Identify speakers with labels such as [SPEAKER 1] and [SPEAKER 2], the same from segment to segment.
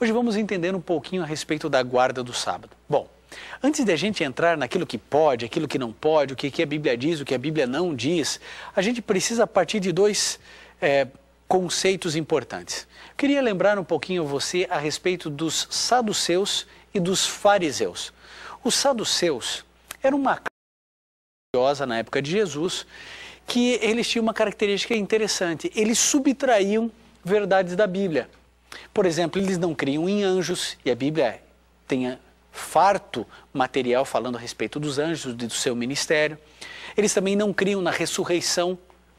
[SPEAKER 1] Hoje vamos entender um pouquinho a respeito da guarda do sábado. Bom, antes de a gente entrar naquilo que pode, aquilo que não pode, o que a Bíblia diz, o que a Bíblia não diz, a gente precisa partir de dois conceitos importantes. Eu queria lembrar um pouquinho você a respeito dos saduceus e dos fariseus. Os saduceus eram uma classe religiosa na época de Jesus, que eles tinham uma característica interessante. Eles subtraíam verdades da Bíblia. Por exemplo, eles não criam em anjos, e a Bíblia tem farto material falando a respeito dos anjos, do seu ministério. Eles também não criam na ressurreição,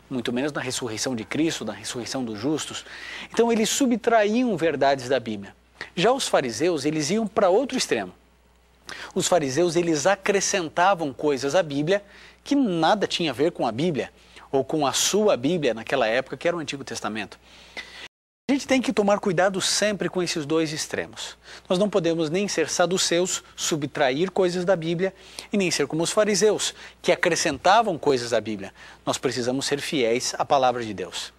[SPEAKER 1] muito menos na ressurreição de Cristo, na ressurreição dos justos. Então eles subtraíam verdades da Bíblia. Já os fariseus, eles iam para outro extremo. Os fariseus, eles acrescentavam coisas à Bíblia que nada tinha a ver com a Bíblia, ou com a sua Bíblia naquela época, que era o Antigo Testamento. A gente tem que tomar cuidado sempre com esses dois extremos. Nós não podemos nem ser saduceus, subtrair coisas da Bíblia, e nem ser como os fariseus, que acrescentavam coisas à Bíblia. Nós precisamos ser fiéis à palavra de Deus.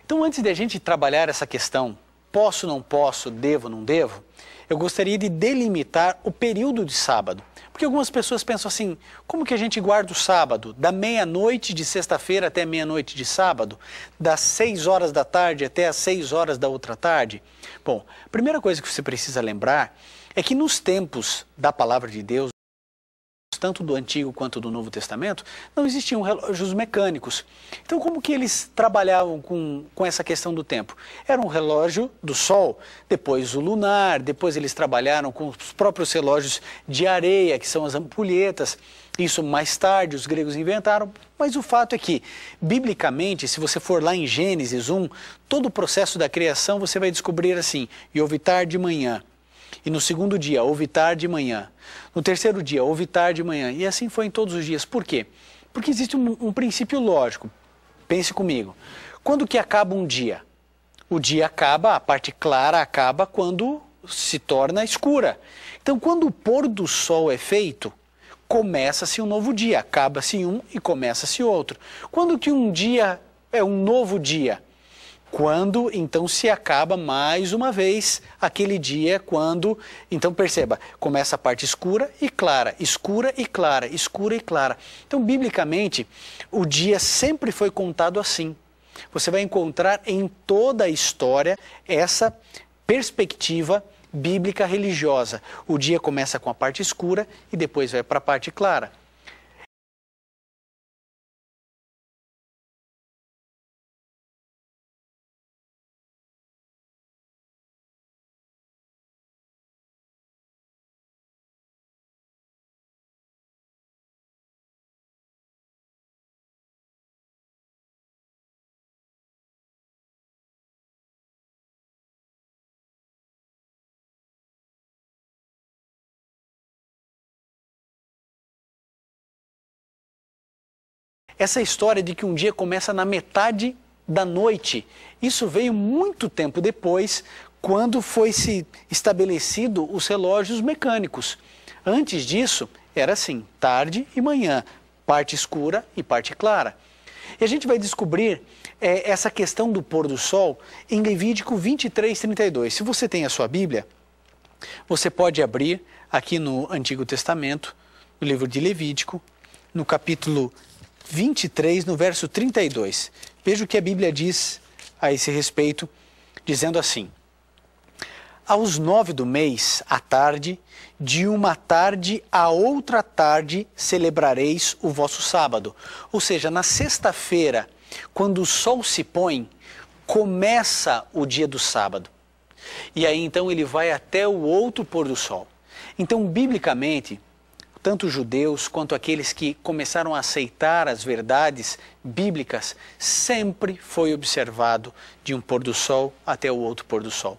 [SPEAKER 1] Então, antes de a gente trabalhar essa questão, posso, não posso, devo, não devo, eu gostaria de delimitar o período de sábado. Porque algumas pessoas pensam assim, como que a gente guarda o sábado? Da meia-noite de sexta-feira até meia-noite de sábado? Das 6 horas da tarde até as 6 horas da outra tarde? Bom, a primeira coisa que você precisa lembrar é que nos tempos da palavra de Deus, tanto do Antigo quanto do Novo Testamento, não existiam relógios mecânicos. Então, como que eles trabalhavam com essa questão do tempo? Era um relógio do sol, depois o lunar, depois eles trabalharam com os próprios relógios de areia, que são as ampulhetas. Isso mais tarde os gregos inventaram, mas o fato é que, biblicamente, se você for lá em Gênesis 1, todo o processo da criação você vai descobrir assim, e houve tarde de manhã. E no segundo dia, houve tarde de manhã. No terceiro dia, houve tarde de manhã. E assim foi em todos os dias. Por quê? Porque existe um princípio lógico. Pense comigo. Quando que acaba um dia? O dia acaba, a parte clara acaba quando se torna escura. Então, quando o pôr do sol é feito, começa-se um novo dia. Acaba-se um e começa-se outro. Quando que um dia é um novo dia? Quando, então, se acaba mais uma vez aquele dia, quando, então perceba, começa a parte escura e clara, escura e clara, escura e clara. Então, biblicamente, o dia sempre foi contado assim. Você vai encontrar em toda a história essa perspectiva bíblica religiosa. O dia começa com a parte escura e depois vai para a parte clara. Essa história de que um dia começa na metade da noite, isso veio muito tempo depois, quando foi se estabelecido os relógios mecânicos. Antes disso, era assim, tarde e manhã, parte escura e parte clara. E a gente vai descobrir essa questão do pôr do sol em Levítico 23:32. Se você tem a sua Bíblia, você pode abrir aqui no Antigo Testamento, no livro de Levítico, no capítulo 23, no verso 32. Veja o que a Bíblia diz a esse respeito, dizendo assim: aos 9 do mês, à tarde, de uma tarde a outra tarde, celebrareis o vosso sábado. Ou seja, na sexta-feira, quando o sol se põe, começa o dia do sábado. E aí então ele vai até o outro pôr do sol. Então, biblicamente, tanto os judeus quanto aqueles que começaram a aceitar as verdades bíblicas, sempre foi observado de um pôr do sol até o outro pôr do sol.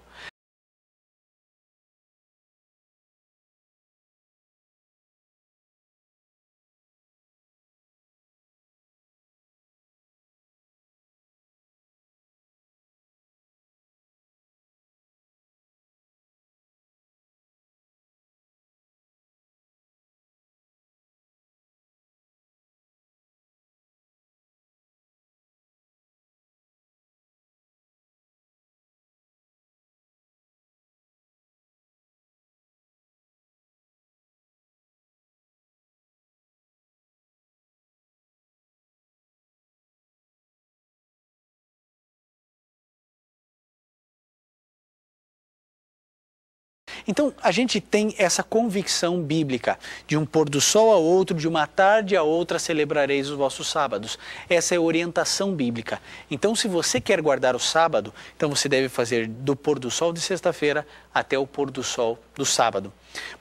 [SPEAKER 1] Então, a gente tem essa convicção bíblica, de um pôr do sol a outro, de uma tarde a outra celebrareis os vossos sábados. Essa é a orientação bíblica. Então, se você quer guardar o sábado, então você deve fazer do pôr do sol de sexta-feira até o pôr do sol do sábado.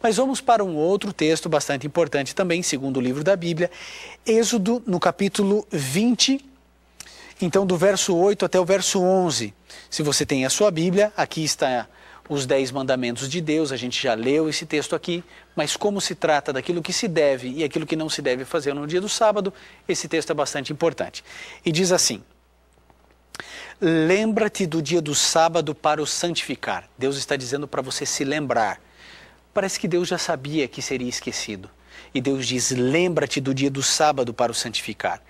[SPEAKER 1] Mas vamos para um outro texto bastante importante também, segundo o livro da Bíblia, Êxodo, no capítulo 20, então do verso 8 até o verso 11. Se você tem a sua Bíblia, aqui está os 10 mandamentos de Deus, a gente já leu esse texto aqui, mas como se trata daquilo que se deve e aquilo que não se deve fazer no dia do sábado, esse texto é bastante importante. E diz assim: lembra-te do dia do sábado para o santificar. Deus está dizendo para você se lembrar. Parece que Deus já sabia que seria esquecido. E Deus diz, lembra-te do dia do sábado para o santificar.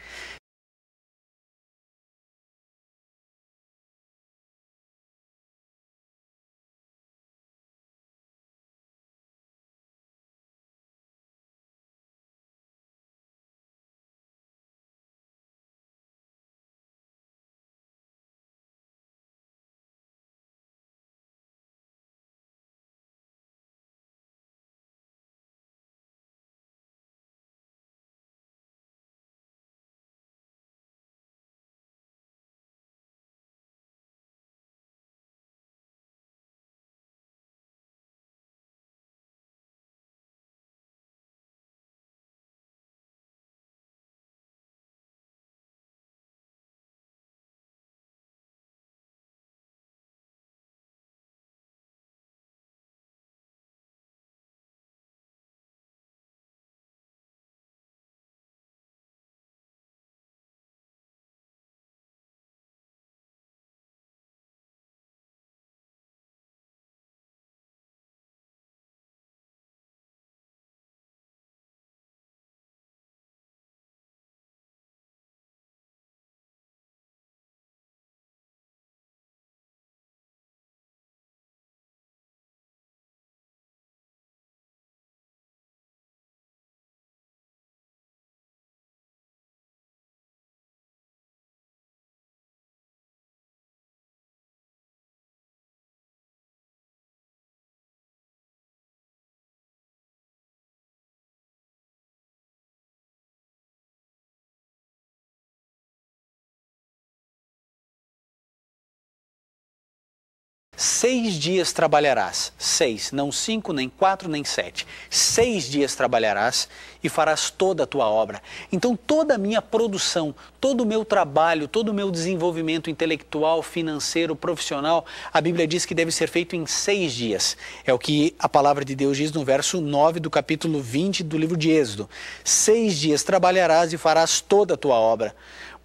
[SPEAKER 1] Seis dias trabalharás, 6, não 5, nem 4, nem 7. 6 dias trabalharás e farás toda a tua obra. Então toda a minha produção, todo o meu trabalho, todo o meu desenvolvimento intelectual, financeiro, profissional, a Bíblia diz que deve ser feito em 6 dias. É o que a palavra de Deus diz no verso 9 do capítulo 20 do livro de Êxodo. 6 dias trabalharás e farás toda a tua obra.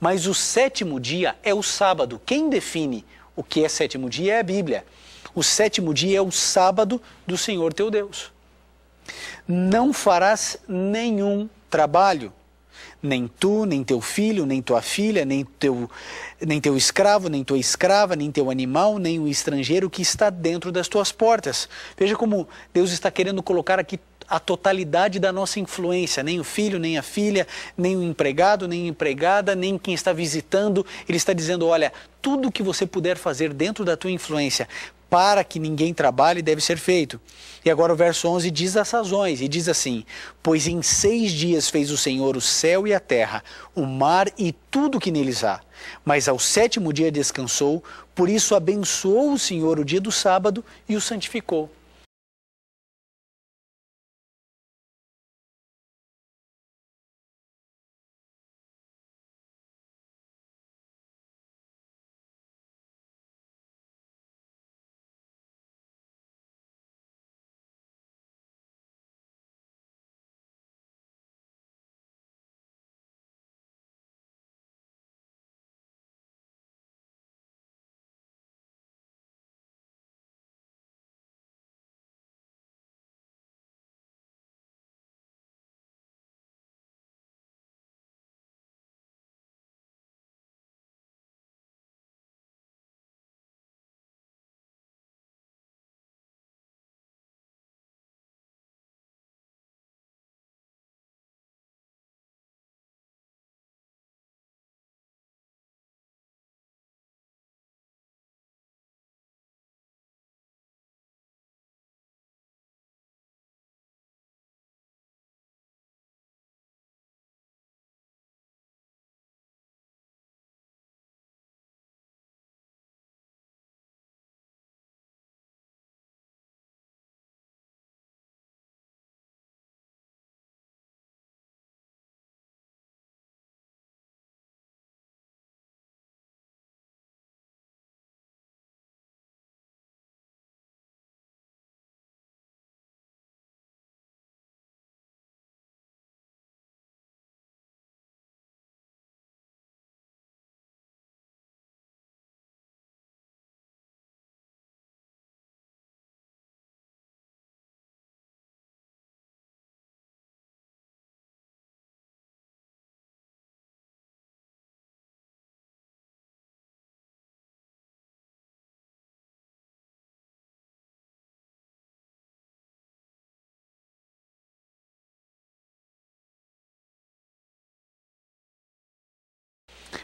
[SPEAKER 1] Mas o sétimo dia é o sábado. Quem define o que é sétimo dia é a Bíblia. O sétimo dia é o sábado do Senhor teu Deus. Não farás nenhum trabalho, nem tu, nem teu filho, nem tua filha, nem teu escravo, nem tua escrava, nem teu animal, nem o estrangeiro que está dentro das tuas portas. Veja como Deus está querendo colocar aqui a totalidade da nossa influência, nem o filho, nem a filha, nem o empregado, nem a empregada, nem quem está visitando. Ele está dizendo, olha, tudo que você puder fazer dentro da tua influência para que ninguém trabalhe deve ser feito. E agora o verso 11 diz as razões, e diz assim, pois em 6 dias fez o Senhor o céu e a terra, o mar e tudo que neles há. Mas ao sétimo dia descansou, por isso abençoou o Senhor o dia do sábado e o santificou.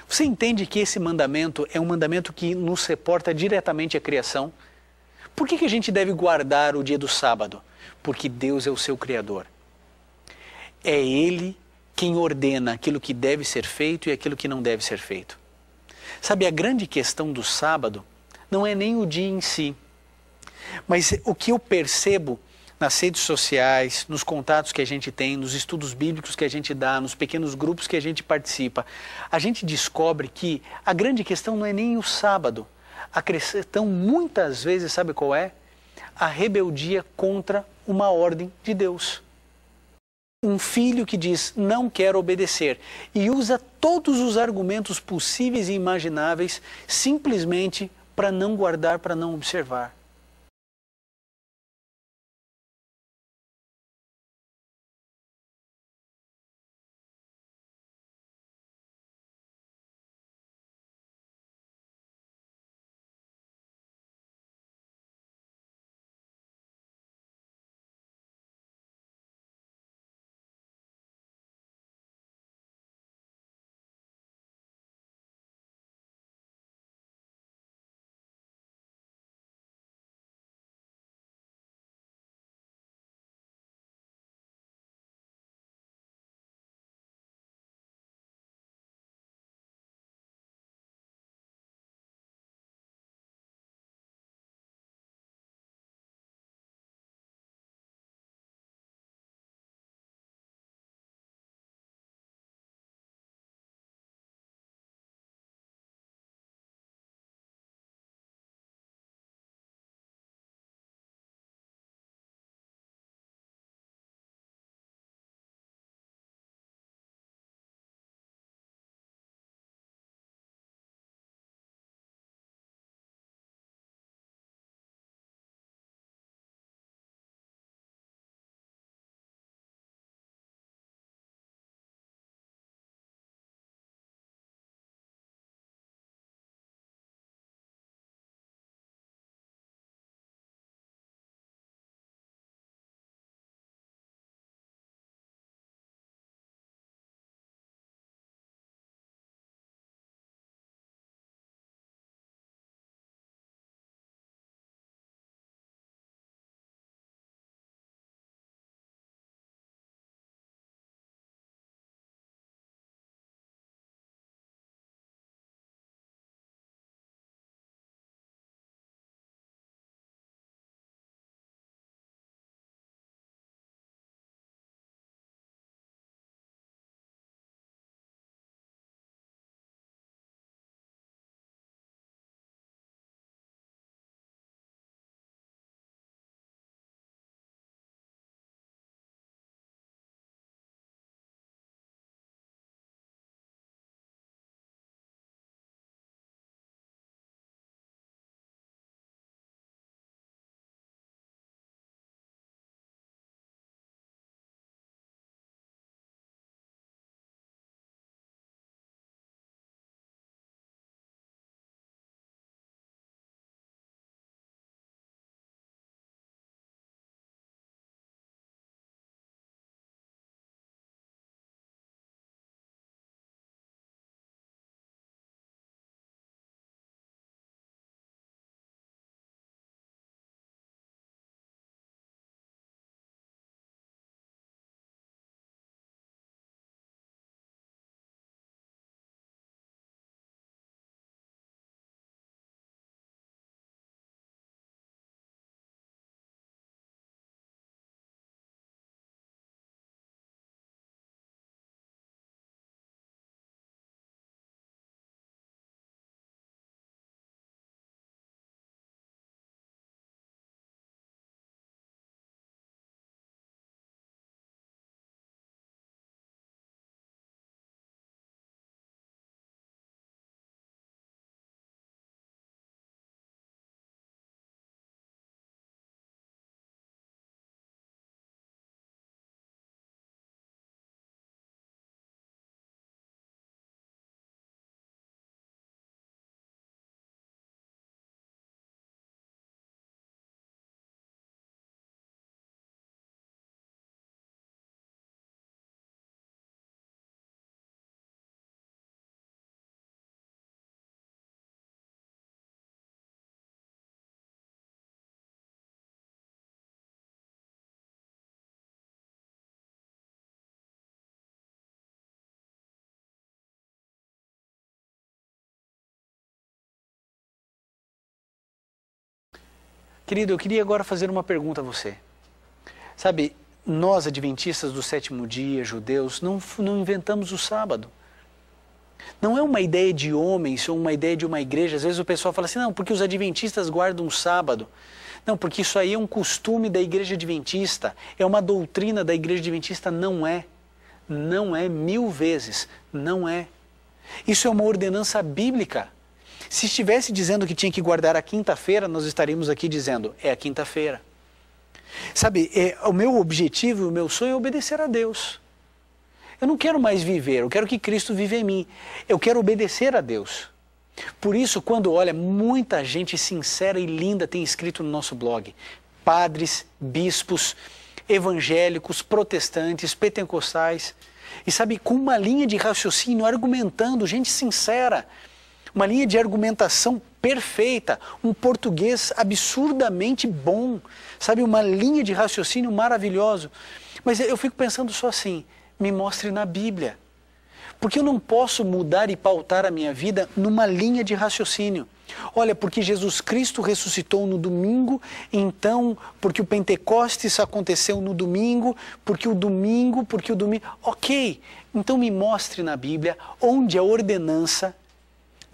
[SPEAKER 1] Você entende que esse mandamento é um mandamento que nos reporta diretamente à criação? Por que a gente deve guardar o dia do sábado? Porque Deus é o seu Criador. É Ele quem ordena aquilo que deve ser feito e aquilo que não deve ser feito. Sabe, a grande questão do sábado não é nem o dia em si, mas o que eu percebo nas redes sociais, nos contatos que a gente tem, nos estudos bíblicos que a gente dá, nos pequenos grupos que a gente participa, a gente descobre que a grande questão não é nem o sábado. A questão muitas vezes, sabe qual é? A rebeldia contra uma ordem de Deus. Um filho que diz, não quero obedecer, e usa todos os argumentos possíveis e imagináveis simplesmente para não guardar, para não observar. Querido, eu queria agora fazer uma pergunta a você. Sabe, nós adventistas do sétimo dia, judeus, não inventamos o sábado. Não é uma ideia de homens ou uma ideia de uma igreja. Às vezes o pessoal fala assim, não, porque os adventistas guardam o sábado. Não, porque isso aí é um costume da igreja adventista, é uma doutrina da igreja adventista. Não é. Não é, 1000 vezes. Não é. Isso é uma ordenança bíblica. Se estivesse dizendo que tinha que guardar a quinta-feira, nós estaríamos aqui dizendo, é a quinta-feira. Sabe, o meu objetivo, o meu sonho é obedecer a Deus. Eu não quero mais viver, eu quero que Cristo viva em mim. Eu quero obedecer a Deus. Por isso, quando olha, muita gente sincera e linda tem escrito no nosso blog. Padres, bispos, evangélicos, protestantes, pentecostais. E sabe, com uma linha de raciocínio, argumentando, gente sincera. Uma linha de argumentação perfeita, um português absurdamente bom, sabe, uma linha de raciocínio maravilhoso. Mas eu fico pensando só assim, me mostre na Bíblia. Porque eu não posso mudar e pautar a minha vida numa linha de raciocínio. Olha, porque Jesus Cristo ressuscitou no domingo, então, porque o Pentecostes aconteceu no domingo, porque o domingo... Ok, então me mostre na Bíblia onde a ordenança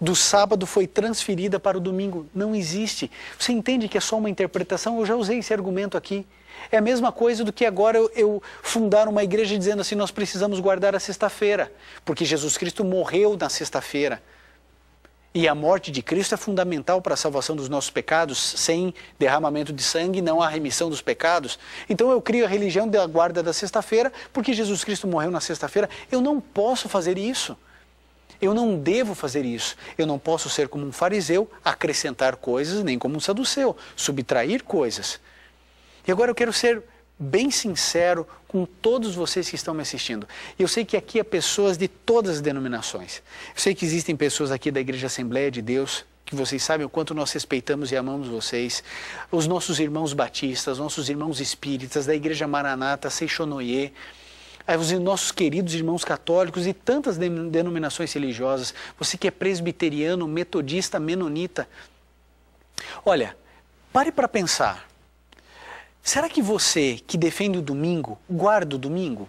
[SPEAKER 1] do sábado foi transferida para o domingo. Não existe. Você entende que é só uma interpretação? Eu já usei esse argumento aqui. É a mesma coisa do que agora eu fundar uma igreja dizendo assim, nós precisamos guardar a sexta-feira, porque Jesus Cristo morreu na sexta-feira. E a morte de Cristo é fundamental para a salvação dos nossos pecados. Sem derramamento de sangue não há remissão dos pecados. Então eu crio a religião da guarda da sexta-feira, porque Jesus Cristo morreu na sexta-feira. Eu não posso fazer isso. Eu não devo fazer isso. Eu não posso ser como um fariseu, acrescentar coisas, nem como um saduceu, subtrair coisas. E agora eu quero ser bem sincero com todos vocês que estão me assistindo. Eu sei que aqui há pessoas de todas as denominações. Eu sei que existem pessoas aqui da Igreja Assembleia de Deus, que vocês sabem o quanto nós respeitamos e amamos vocês. Os nossos irmãos batistas, nossos irmãos espíritas, da Igreja Maranata, Seixonoye, os nossos queridos irmãos católicos e tantas denominações religiosas. Você que é presbiteriano, metodista, menonita. Olha, pare para pensar. Será que você que defende o domingo, guarda o domingo?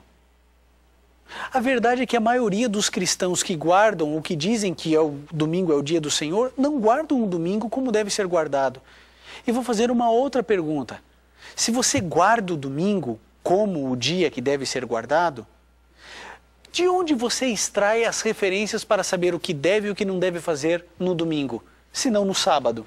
[SPEAKER 1] A verdade é que a maioria dos cristãos que guardam ou que dizem que o domingo é o dia do Senhor, não guardam o domingo como deve ser guardado. E vou fazer uma outra pergunta. Se você guarda o domingo como o dia que deve ser guardado, de onde você extrai as referências para saber o que deve e o que não deve fazer no domingo, se não no sábado?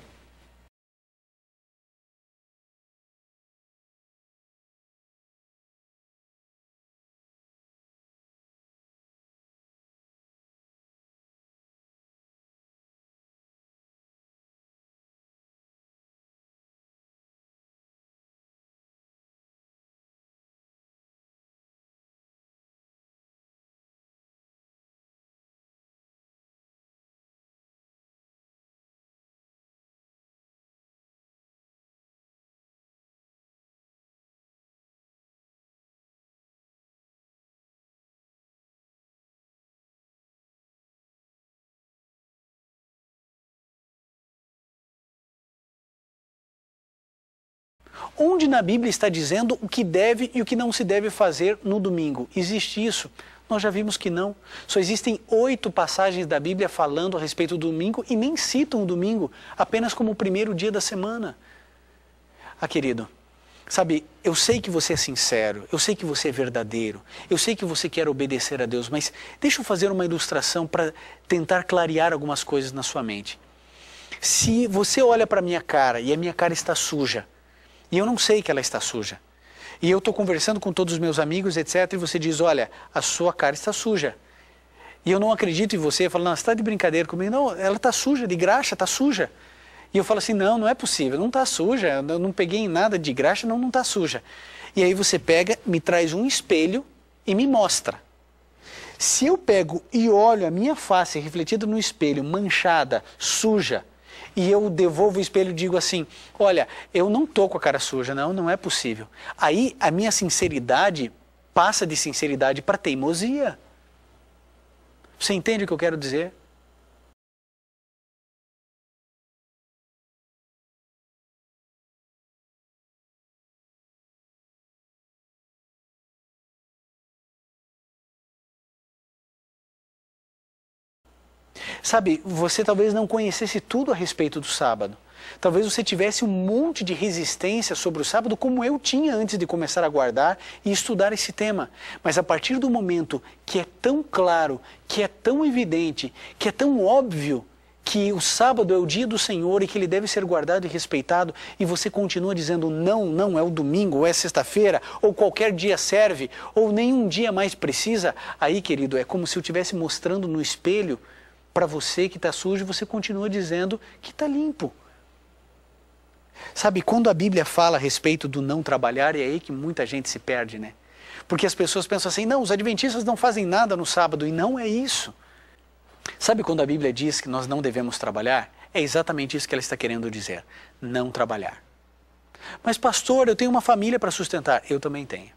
[SPEAKER 1] Onde na Bíblia está dizendo o que deve e o que não se deve fazer no domingo? Existe isso? Nós já vimos que não. Só existem 8 passagens da Bíblia falando a respeito do domingo e nem citam o domingo apenas como o primeiro dia da semana. Ah, querido, sabe, eu sei que você é sincero, eu sei que você é verdadeiro, eu sei que você quer obedecer a Deus, mas deixa eu fazer uma ilustração para tentar clarear algumas coisas na sua mente. Se você olha para a minha cara e a minha cara está suja, e eu não sei que ela está suja. E eu estou conversando com todos os meus amigos, etc. E você diz, olha, a sua cara está suja. E eu não acredito em você. Eu falo, não, você está de brincadeira comigo. Não, ela está suja, de graxa, está suja. E eu falo assim, não, não é possível, não está suja. Eu não peguei em nada de graxa, não está suja. E aí você pega, me traz um espelho e me mostra. Se eu pego e olho a minha face refletida no espelho, manchada, suja, e eu devolvo o espelho e digo assim, olha, eu não estou com a cara suja, não é possível. Aí a minha sinceridade passa de sinceridade para teimosia. Você entende o que eu quero dizer? Sabe, você talvez não conhecesse tudo a respeito do sábado. Talvez você tivesse um monte de resistência sobre o sábado, como eu tinha antes de começar a guardar e estudar esse tema. Mas a partir do momento que é tão claro, que é tão evidente, que é tão óbvio que o sábado é o dia do Senhor e que ele deve ser guardado e respeitado, e você continua dizendo não, não, é o domingo, ou é sexta-feira, ou qualquer dia serve, ou nenhum dia mais precisa, aí, querido, é como se eu estivesse mostrando no espelho para você que está sujo, você continua dizendo que está limpo. Sabe, quando a Bíblia fala a respeito do não trabalhar, é aí que muita gente se perde, né? Porque as pessoas pensam assim, não, os adventistas não fazem nada no sábado, e não é isso. Sabe quando a Bíblia diz que nós não devemos trabalhar? É exatamente isso que ela está querendo dizer, não trabalhar. Mas pastor, eu tenho uma família para sustentar. Eu também tenho.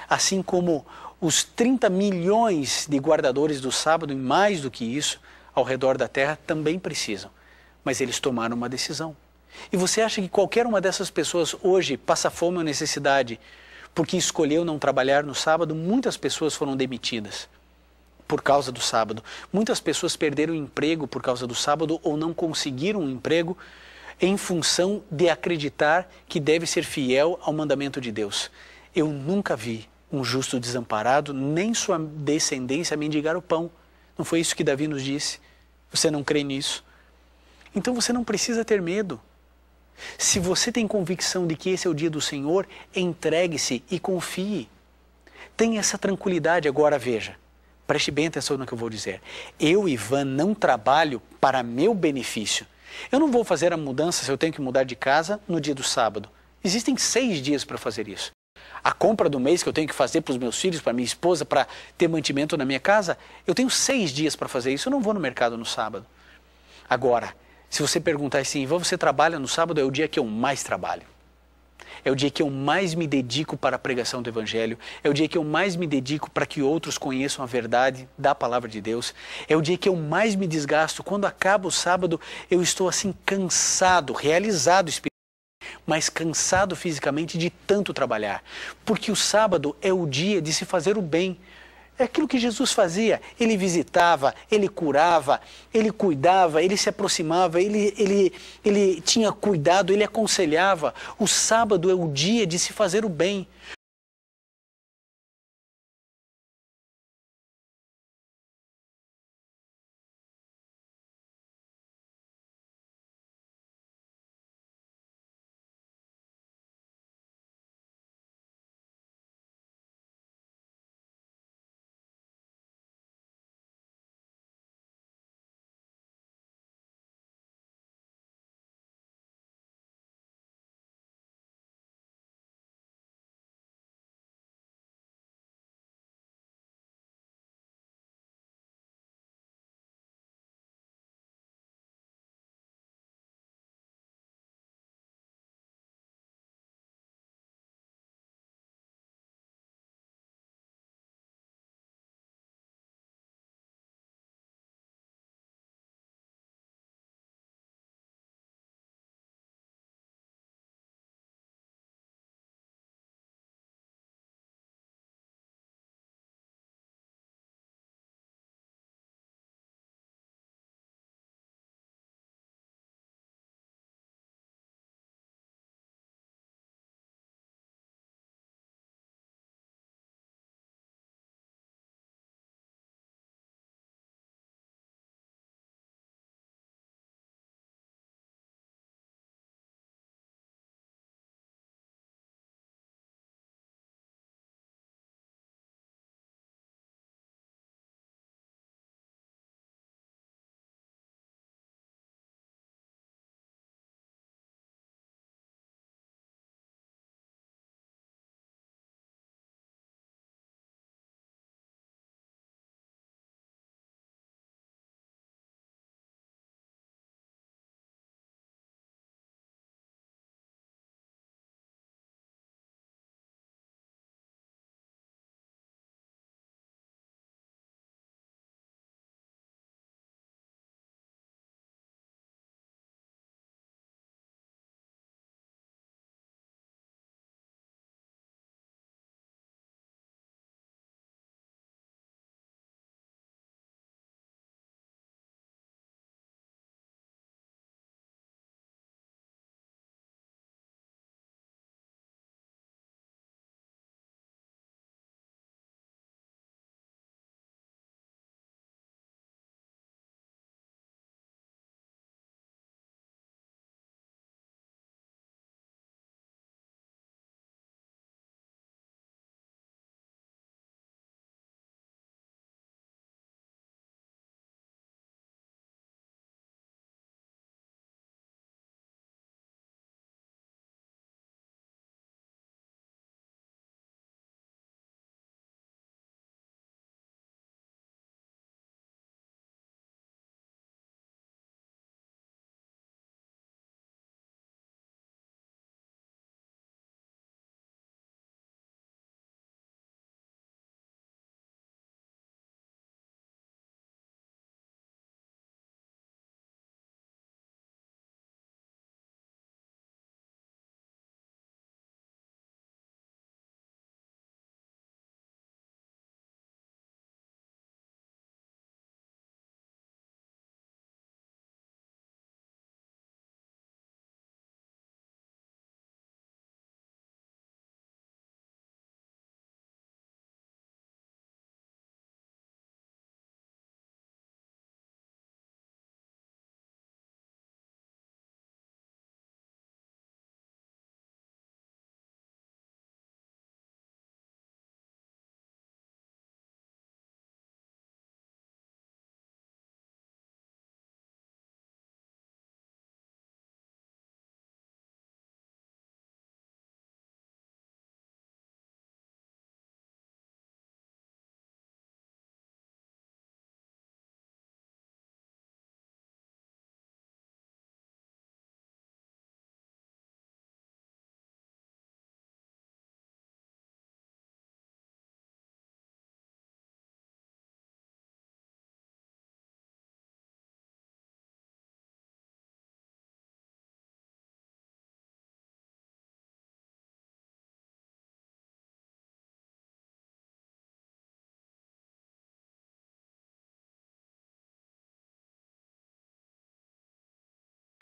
[SPEAKER 1] Assim como os 30 milhões de guardadores do sábado, e mais do que isso, ao redor da terra, também precisam. Mas eles tomaram uma decisão. E você acha que qualquer uma dessas pessoas hoje passa fome ou necessidade porque escolheu não trabalhar no sábado? Muitas pessoas foram demitidas por causa do sábado. Muitas pessoas perderam o emprego por causa do sábado ou não conseguiram um emprego em função de acreditar que deve ser fiel ao mandamento de Deus. Eu nunca vi um justo desamparado, nem sua descendência mendigar o pão. Não foi isso que Davi nos disse? Você não crê nisso? Então você não precisa ter medo. Se você tem convicção de que esse é o dia do Senhor, entregue-se e confie. Tenha essa tranquilidade. Agora veja, preste bem atenção no que eu vou dizer. Eu, Ivan, não trabalho para meu benefício. Eu não vou fazer a mudança se eu tenho que mudar de casa no dia do sábado. Existem 6 dias para fazer isso. A compra do mês que eu tenho que fazer para os meus filhos, para minha esposa, para ter mantimento na minha casa, eu tenho 6 dias para fazer isso. Eu não vou no mercado no sábado. Agora, se você perguntar assim, Ivan, você trabalha no sábado? É o dia que eu mais trabalho. É o dia que eu mais me dedico para a pregação do Evangelho. É o dia que eu mais me dedico para que outros conheçam a verdade da Palavra de Deus. É o dia que eu mais me desgasto. Quando acaba o sábado, eu estou assim cansado, realizado espiritualmente, mas cansado fisicamente de tanto trabalhar. Porque o sábado é o dia de se fazer o bem. É aquilo que Jesus fazia. Ele visitava, ele curava, ele cuidava, ele se aproximava, ele tinha cuidado, ele aconselhava. O sábado é o dia de se fazer o bem.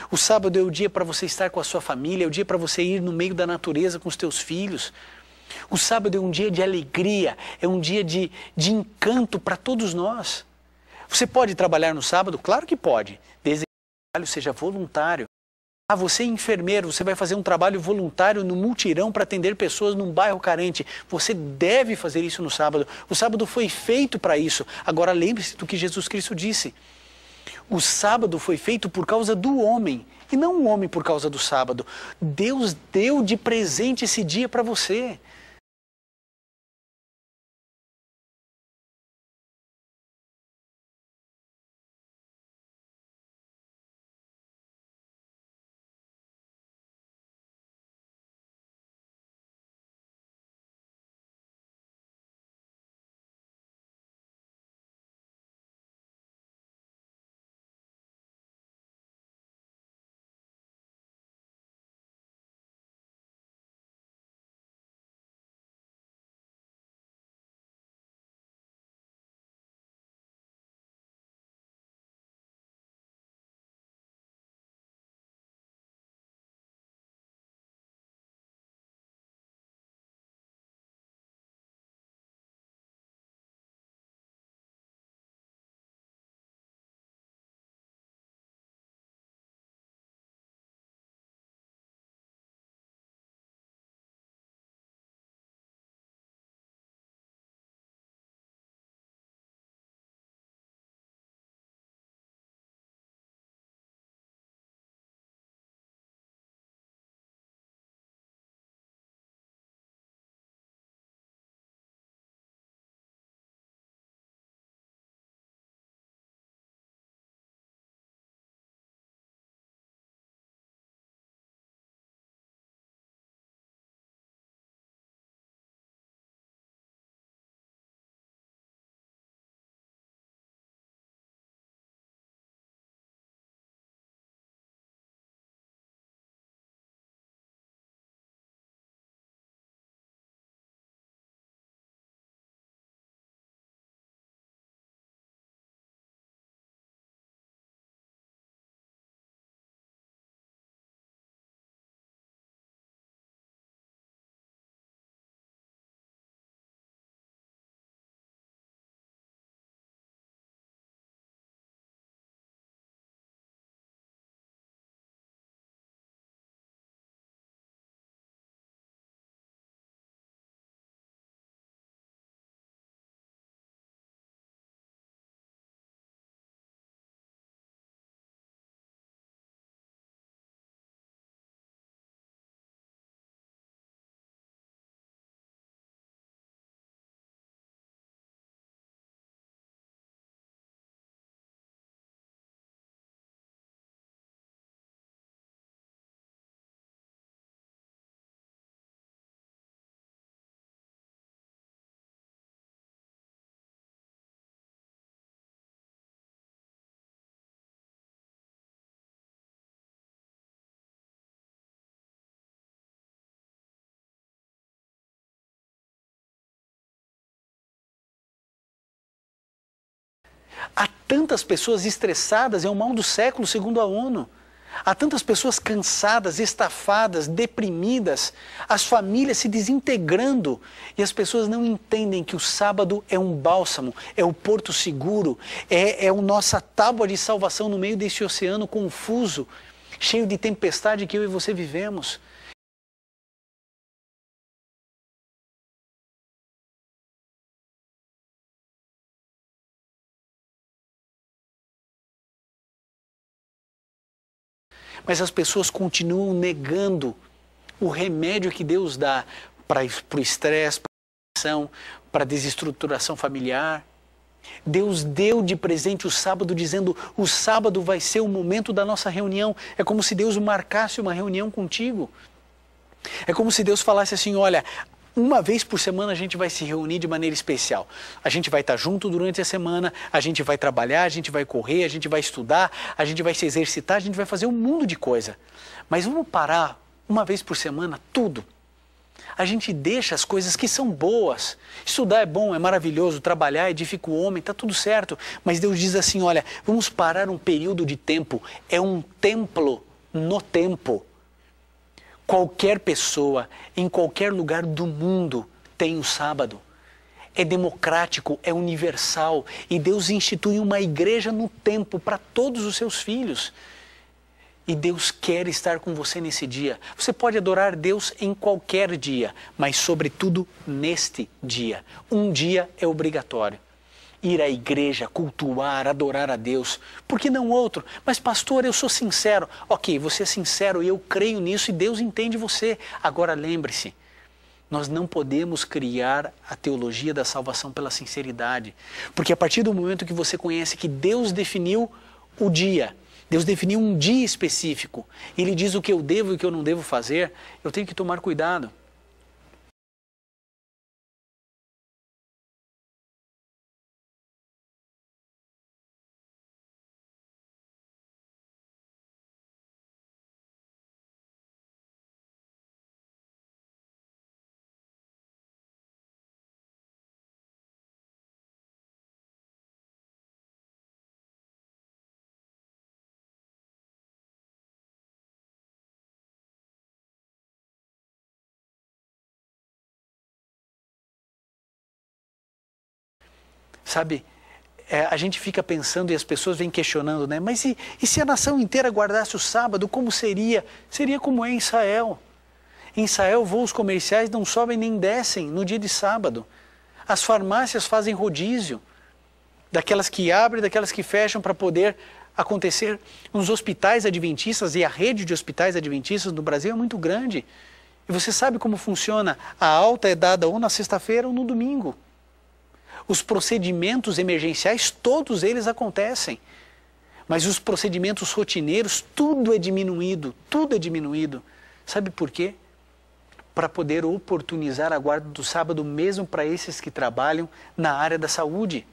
[SPEAKER 1] O sábado é o dia para você estar com a sua família, é o dia para você ir no meio da natureza com os teus filhos. O sábado é um dia de alegria, é um dia de encanto para todos nós. Você pode trabalhar no sábado? Claro que pode, desde que o trabalho seja voluntário. Ah, você é enfermeiro, você vai fazer um trabalho voluntário no mutirão para atender pessoas num bairro carente. Você deve fazer isso no sábado. O sábado foi feito para isso. Agora lembre-se do que Jesus Cristo disse. O sábado foi feito por causa do homem, e não o homem por causa do sábado. Deus deu de presente esse dia para você. Há tantas pessoas estressadas, é o mal do século, segundo a ONU. Há tantas pessoas cansadas, estafadas, deprimidas, as famílias se desintegrando e as pessoas não entendem que o sábado é um bálsamo, é o porto seguro, é a nossa tábua de salvação no meio desse oceano confuso, cheio de tempestade que eu e você vivemos. Mas as pessoas continuam negando o remédio que Deus dá para o estresse, para a depressão, para a desestruturação familiar. Deus deu de presente o sábado, dizendo: o sábado vai ser o momento da nossa reunião. É como se Deus marcasse uma reunião contigo. É como se Deus falasse assim: olha, uma vez por semana a gente vai se reunir de maneira especial. A gente vai estar junto durante a semana, a gente vai trabalhar, a gente vai correr, a gente vai estudar, a gente vai se exercitar, a gente vai fazer um mundo de coisa. Mas vamos parar uma vez por semana tudo. A gente deixa as coisas que são boas. Estudar é bom, é maravilhoso, trabalhar edifica o homem, está tudo certo. Mas Deus diz assim: olha, vamos parar um período de tempo. É um templo no tempo. Qualquer pessoa, em qualquer lugar do mundo, tem o sábado. É democrático, é universal. E Deus institui uma igreja no tempo para todos os seus filhos. E Deus quer estar com você nesse dia. Você pode adorar Deus em qualquer dia, mas sobretudo neste dia. Um dia é obrigatório. Ir à igreja, cultuar, adorar a Deus. Por que não outro? Mas pastor, eu sou sincero. Ok, você é sincero e eu creio nisso e Deus entende você. Agora lembre-se, nós não podemos criar a teologia da salvação pela sinceridade. Porque a partir do momento que você conhece que Deus definiu o dia, Deus definiu um dia específico, Ele diz o que eu devo e o que eu não devo fazer, eu tenho que tomar cuidado. Sabe, a gente fica pensando e as pessoas vêm questionando, né? Mas e se a nação inteira guardasse o sábado, como seria? Seria como é em Israel. Em Israel, voos comerciais não sobem nem descem no dia de sábado. As farmácias fazem rodízio, daquelas que abrem e daquelas que fecham para poder acontecer. Nos hospitais adventistas, e a rede de hospitais adventistas no Brasil é muito grande. E você sabe como funciona? A alta é dada ou na sexta-feira ou no domingo. Os procedimentos emergenciais, todos eles acontecem. Mas os procedimentos rotineiros, tudo é diminuído, tudo é diminuído. Sabe por quê? Para poder oportunizar a guarda do sábado mesmo para esses que trabalham na área da saúde.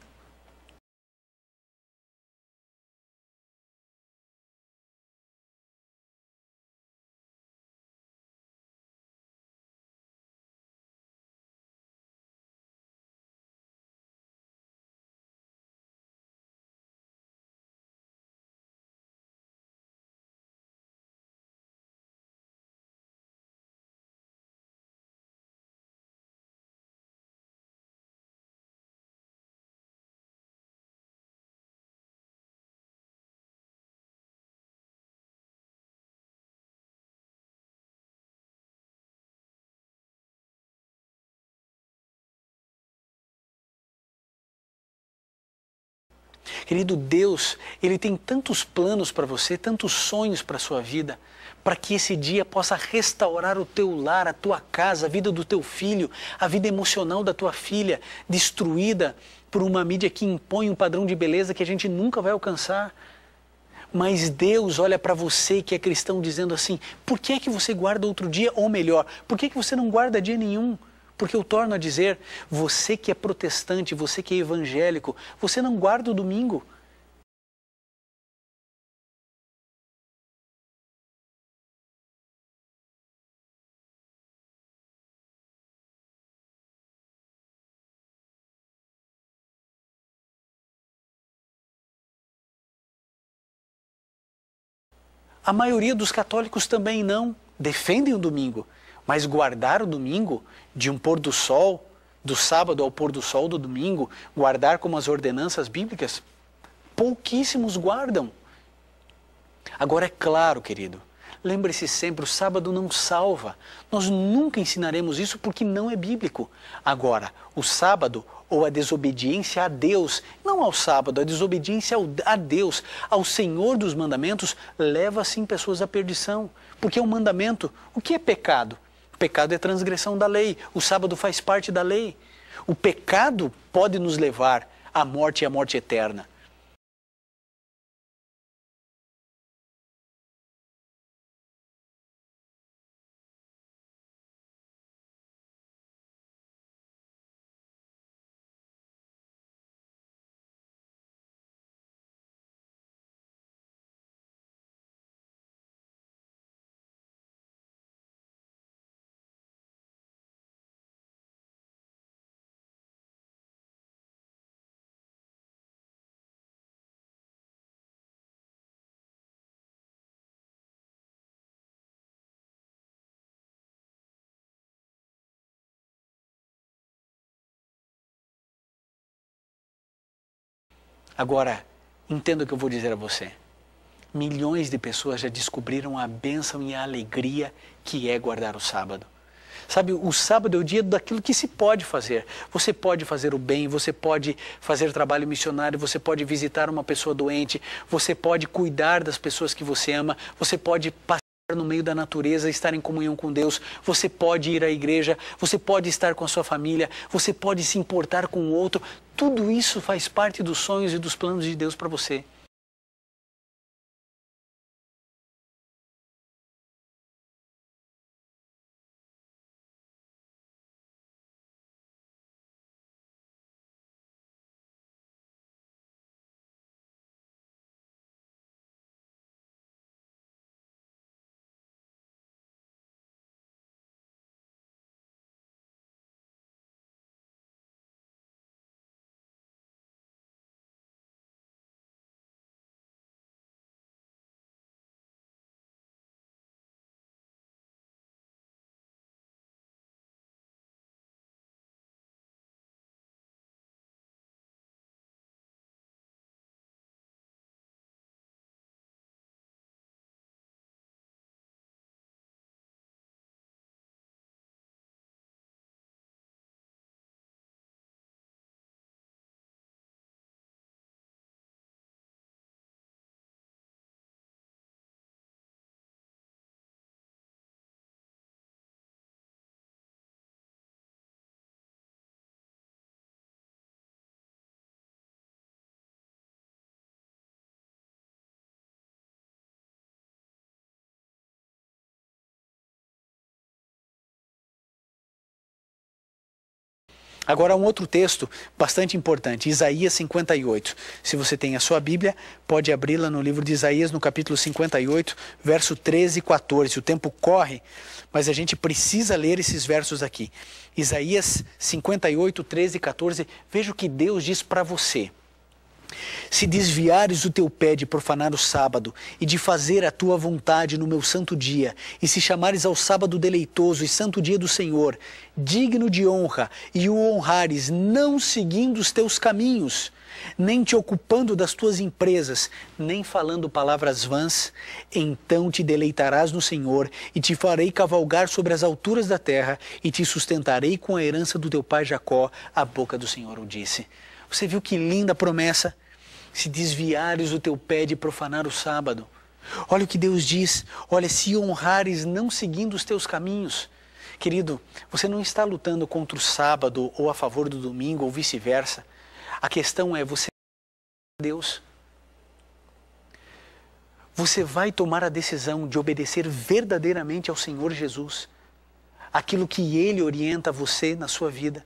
[SPEAKER 1] Querido Deus, Ele tem tantos planos para você, tantos sonhos para a sua vida, para que esse dia possa restaurar o teu lar, a tua casa, a vida do teu filho, a vida emocional da tua filha, destruída por uma mídia que impõe um padrão de beleza que a gente nunca vai alcançar. Mas Deus olha para você que é cristão dizendo assim, por que é que você guarda outro dia? Ou melhor, por que é que você não guarda dia nenhum? Porque eu torno a dizer, você que é protestante, você que é evangélico, você não guarda o domingo. A maioria dos católicos também não defendem o domingo, mas guardar o domingo de um pôr do sol, do sábado ao pôr do sol do domingo, guardar como as ordenanças bíblicas, pouquíssimos guardam. Agora é claro, querido, lembre-se sempre, o sábado não salva. Nós nunca ensinaremos isso porque não é bíblico. Agora, o sábado ou a desobediência a Deus, não ao sábado, a desobediência a Deus, ao Senhor dos mandamentos, leva sim pessoas à perdição. Porque o mandamento, o que é pecado? Pecado é transgressão da lei, o sábado faz parte da lei. O pecado pode nos levar à morte e à morte eterna. Agora, entenda o que eu vou dizer a você. Milhões de pessoas já descobriram a bênção e a alegria que é guardar o sábado. Sabe, o sábado é o dia daquilo que se pode fazer. Você pode fazer o bem, você pode fazer trabalho missionário, você pode visitar uma pessoa doente, você pode cuidar das pessoas que você ama, você pode passear no meio da natureza, estar em comunhão com Deus, você pode ir à igreja, você pode estar com a sua família, você pode se importar com o outro. Tudo isso faz parte dos sonhos e dos planos de Deus para você. Agora, um outro texto bastante importante, Isaías 58. Se você tem a sua Bíblia, pode abri-la no livro de Isaías, no capítulo 58, verso 13 e 14. O tempo corre, mas a gente precisa ler esses versos aqui. Isaías 58, 13 e 14. Veja o que Deus diz para você. Se desviares o teu pé de profanar o sábado e de fazer a tua vontade no meu santo dia, e se chamares ao sábado deleitoso e santo dia do Senhor, digno de honra, e o honrares, não seguindo os teus caminhos, nem te ocupando das tuas empresas, nem falando palavras vãs, então te deleitarás no Senhor, e te farei cavalgar sobre as alturas da terra, e te sustentarei com a herança do teu pai Jacó, a boca do Senhor o disse. Você viu que linda promessa? Se desviares o teu pé de profanar o sábado. Olha o que Deus diz. Olha, se honrares não seguindo os teus caminhos. Querido, você não está lutando contra o sábado ou a favor do domingo ou vice-versa. A questão é você Deus. Você vai tomar a decisão de obedecer verdadeiramente ao Senhor Jesus. Aquilo que Ele orienta você na sua vida.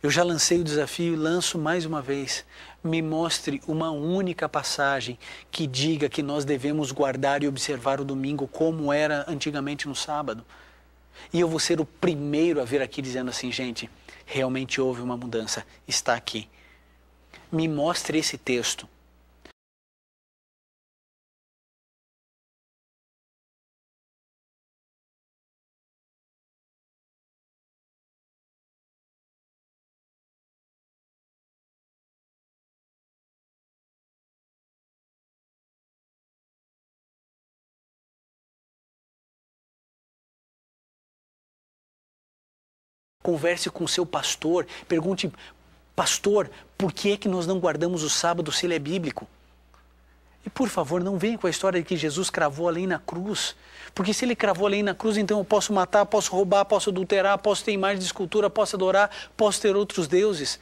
[SPEAKER 1] Eu já lancei o desafio e lanço mais uma vez. Me mostre uma única passagem que diga que nós devemos guardar e observar o domingo como era antigamente no sábado. E eu vou ser o primeiro a vir aqui dizendo assim, gente, realmente houve uma mudança, está aqui. Me mostre esse texto. Converse com o seu pastor, pergunte, pastor, por que é que nós não guardamos o sábado se ele é bíblico? E por favor, não venha com a história de que Jesus cravou a lei na cruz. Porque se ele cravou a lei na cruz, então eu posso matar, posso roubar, posso adulterar, posso ter imagem de escultura, posso adorar, posso ter outros deuses.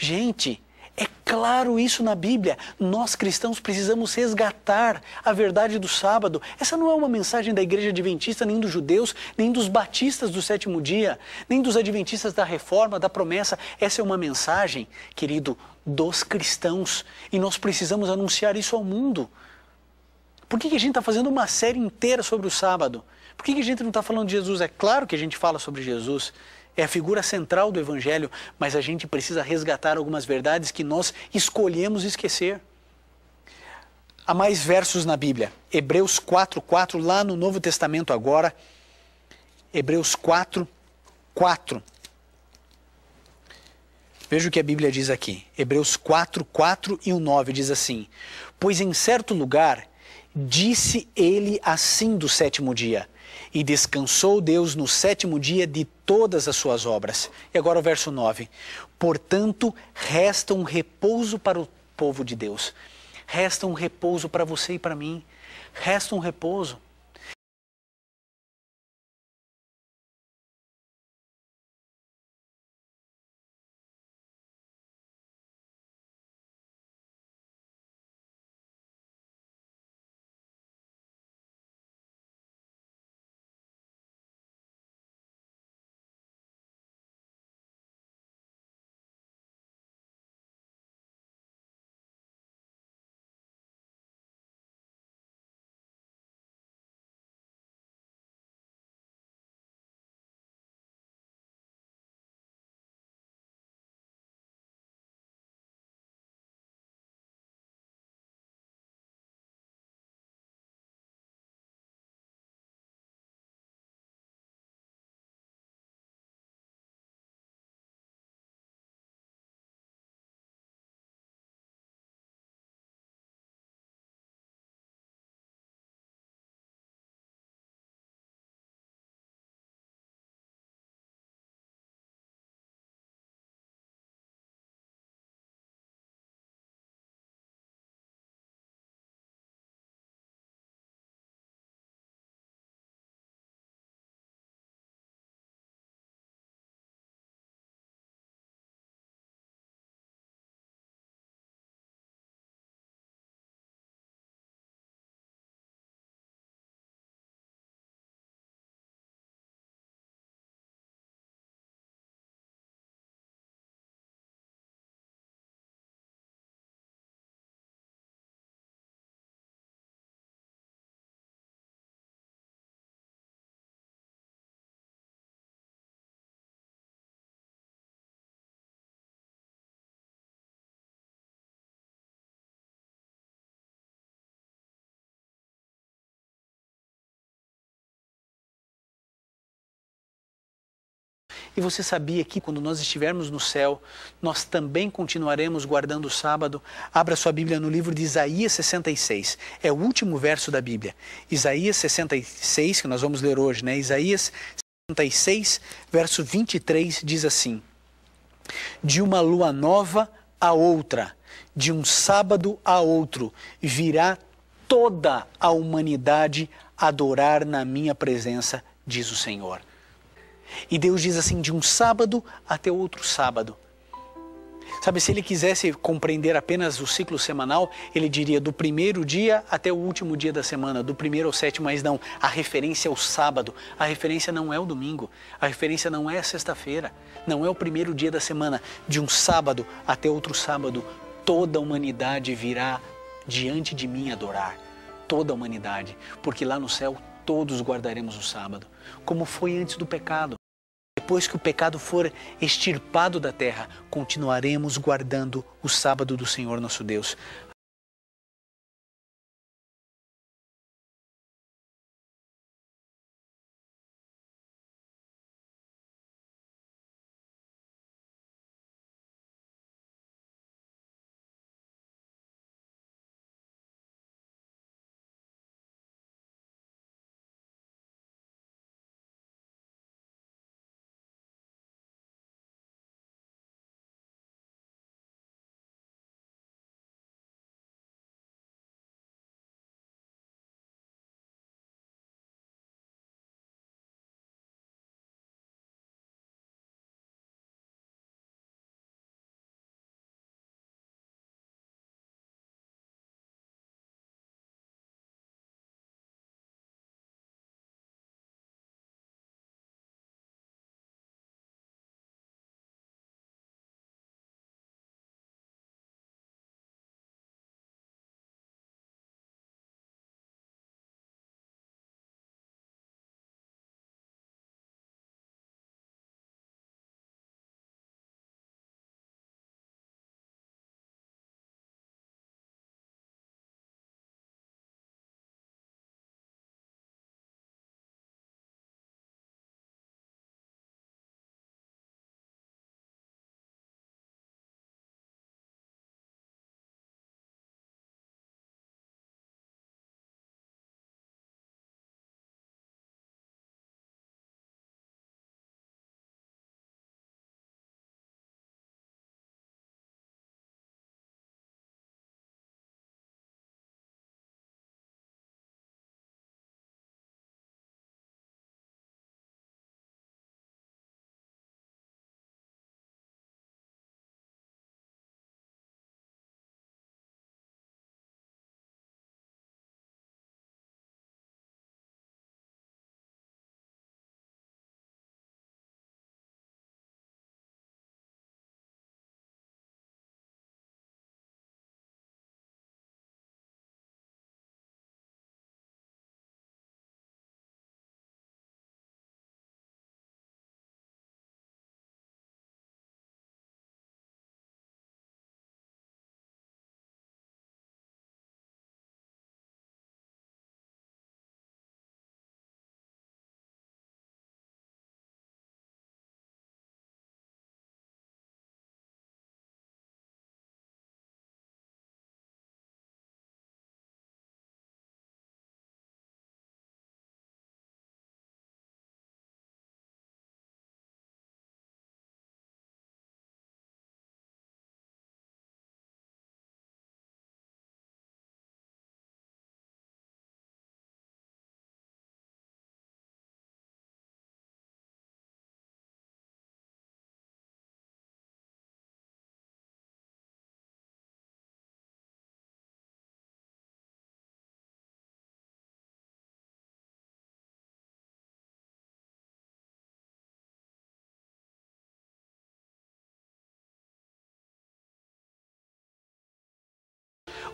[SPEAKER 1] Gente, é claro isso na Bíblia. Nós cristãos precisamos resgatar a verdade do sábado. Essa não é uma mensagem da Igreja Adventista, nem dos judeus, nem dos batistas do sétimo dia, nem dos adventistas da reforma, da promessa. Essa é uma mensagem, querido, dos cristãos. E nós precisamos anunciar isso ao mundo. Por que a gente está fazendo uma série inteira sobre o sábado? Por que a gente não está falando de Jesus? É claro que a gente fala sobre Jesus. É a figura central do Evangelho, mas a gente precisa resgatar algumas verdades que nós escolhemos esquecer. Há mais versos na Bíblia. Hebreus 4:4, lá no Novo Testamento agora. Hebreus 4:4. Veja o que a Bíblia diz aqui. Hebreus 4:4 e 9 diz assim: pois em certo lugar disse ele assim do sétimo dia, e descansou Deus no sétimo dia de todas as suas obras. E agora o verso 9. Portanto, resta um repouso para o povo de Deus. Resta um repouso para você e para mim. Resta um repouso. E você sabia que quando nós estivermos no céu, nós também continuaremos guardando o sábado? Abra sua Bíblia no livro de Isaías 66. É o último verso da Bíblia. Isaías 66, que nós vamos ler hoje, né? Isaías 66, verso 23, diz assim: de uma lua nova a outra, de um sábado a outro, virá toda a humanidade adorar na minha presença, diz o Senhor. E Deus diz assim, de um sábado até outro sábado. Sabe, se ele quisesse compreender apenas o ciclo semanal, ele diria do primeiro dia até o último dia da semana, do primeiro ao sétimo, mas não, a referência é o sábado, a referência não é o domingo, a referência não é a sexta-feira, não é o primeiro dia da semana, de um sábado até outro sábado, toda a humanidade virá diante de mim adorar, toda a humanidade, porque lá no céu todos guardaremos o sábado, como foi antes do pecado. Depois que o pecado for extirpado da terra, continuaremos guardando o sábado do Senhor nosso Deus.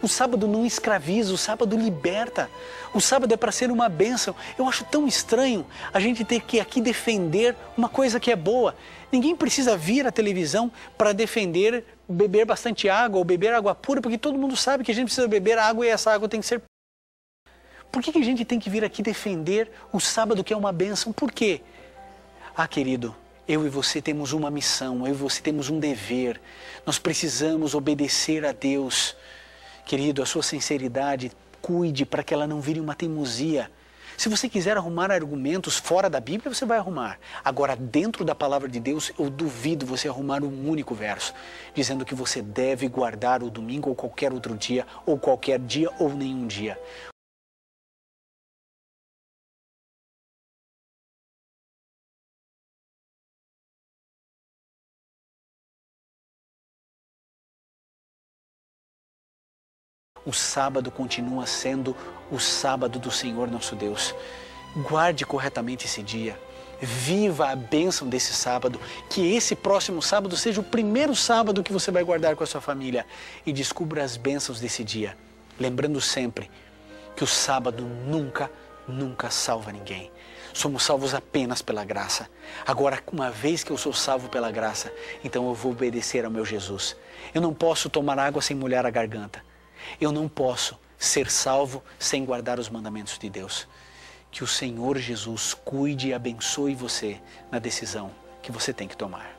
[SPEAKER 1] O sábado não escraviza, o sábado liberta. O sábado é para ser uma bênção. Eu acho tão estranho a gente ter que aqui defender uma coisa que é boa. Ninguém precisa vir à televisão para defender beber bastante água ou beber água pura, porque todo mundo sabe que a gente precisa beber água e essa água tem que ser... Por que a gente tem que vir aqui defender o sábado que é uma bênção? Por quê? Ah, querido, eu e você temos uma missão, eu e você temos um dever. Nós precisamos obedecer a Deus. Querido, a sua sinceridade, cuide para que ela não vire uma teimosia. Se você quiser arrumar argumentos fora da Bíblia, você vai arrumar. Agora, dentro da palavra de Deus, eu duvido você arrumar um único verso, dizendo que você deve guardar o domingo ou qualquer outro dia, ou qualquer dia ou nenhum dia. O sábado continua sendo o sábado do Senhor nosso Deus. Guarde corretamente esse dia. Viva a bênção desse sábado. Que esse próximo sábado seja o primeiro sábado que você vai guardar com a sua família. E descubra as bênçãos desse dia. Lembrando sempre que o sábado nunca salva ninguém. Somos salvos apenas pela graça. Agora, uma vez que eu sou salvo pela graça, então eu vou obedecer ao meu Jesus. Eu não posso tomar água sem molhar a garganta. Eu não posso ser salvo sem guardar os mandamentos de Deus. Que o Senhor Jesus cuide e abençoe você na decisão que você tem que tomar.